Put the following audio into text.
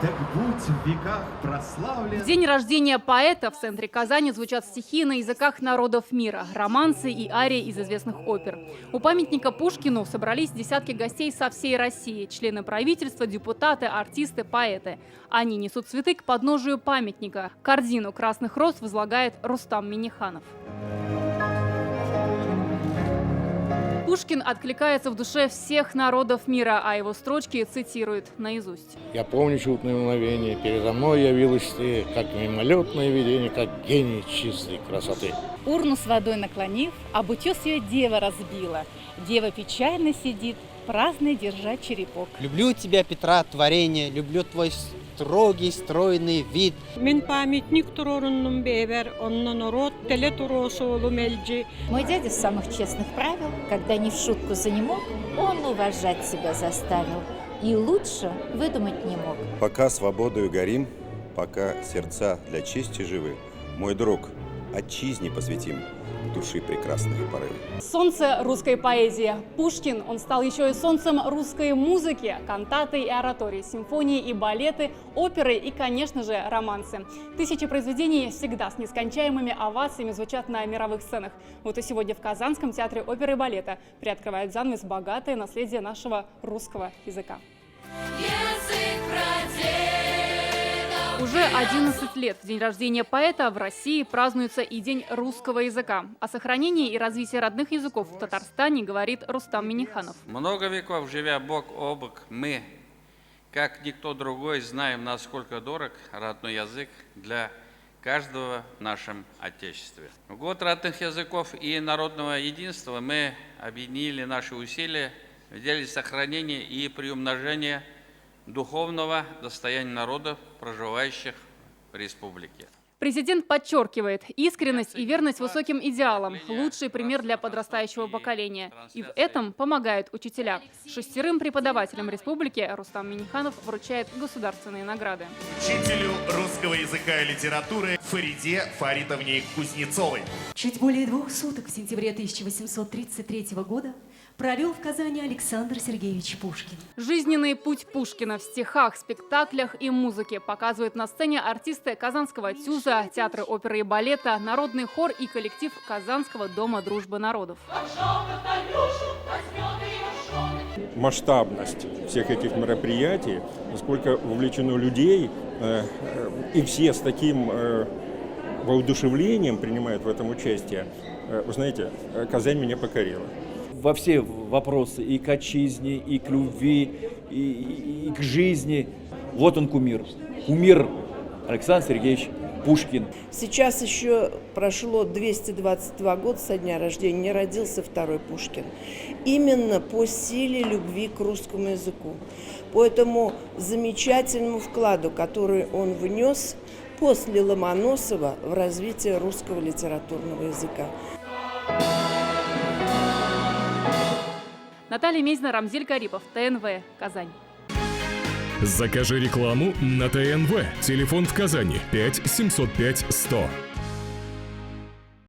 так будь в веках прославлен. В день рождения поэта в центре Казани звучат стихи на языках народов мира, романсы и арии из известных опер. У памятника Пушкину собрались десятки гостей со всей России, члены правительства, депутаты, артисты, поэты. Они несут цветы к подножию памятника. Корзину красных роз возлагает Рустам Минниханов. Пушкин откликается в душе всех народов мира, а его строчки цитирует наизусть. Я помню чудное мгновение, передо мной явилось ты, как мимолетное видение, как гений чистой красоты. Урну с водой наклонив, об утес ее дева разбила. Дева печально сидит, праздно держа черепок. Люблю тебя, Петра, творение, люблю твой строгий, стройный вид. Мен памятник туроруннун бевер, оннон урод, теле туросуолу мельджи. Мой дядя с самых честных правил, когда не в шутку занемог, он уважать себя заставил. И лучше выдумать не мог. Пока свободою горим, пока сердца для чести живы, мой друг, отчизне посвятим души прекрасные порывы. Солнце русской поэзии. Пушкин, он стал еще и солнцем русской музыки. Кантаты и оратории, симфонии и балеты, оперы и, конечно же, романсы. Тысячи произведений всегда с нескончаемыми овациями звучат на мировых сценах. Вот и сегодня в Казанском театре оперы и балета приоткрывает занавес богатое наследие нашего русского языка. Уже 11 лет в день рождения поэта в России празднуется и День русского языка. О сохранении и развитии родных языков в Татарстане говорит Рустам Минниханов. Много веков, живя бок о бок, мы, как никто другой, знаем, насколько дорог родной язык для каждого в нашем Отечестве. В год родных языков и народного единства мы объединили наши усилия в деле сохранения и приумножения духовного достояния народов, проживающих в республике. Президент подчеркивает, искренность и верность высоким идеалам – лучший пример для подрастающего поколения. И в этом помогают учителя. 6 преподавателям республики Рустам Минниханов вручает государственные награды. Учителю русского языка и литературы Фариде Фаритовне Кузнецовой. Чуть более 2 суток в сентябре 1833 года провел в Казани Александр Сергеевич Пушкин. Жизненный путь Пушкина в стихах, спектаклях и музыке показывают на сцене артисты Казанского ТЮЗа, театры оперы и балета, народный хор и коллектив Казанского дома дружбы народов. Масштабность всех этих мероприятий, насколько вовлечено людей, и все с таким воодушевлением принимают в этом участие. Вы знаете, Казань меня покорила. Во все вопросы и к отчизне, и к любви, и к жизни. Вот он кумир. Кумир Александр Сергеевич Пушкин. Сейчас еще прошло 222 года со дня рождения, не родился второй Пушкин. Именно по силе любви к русскому языку. По этому замечательному вкладу, который он внес после Ломоносова в развитие русского литературного языка. Наталья Мезина, Рамзиль Карипов, ТНВ, Казань. Закажи рекламу на ТНВ. Телефон в Казани 5 705 100.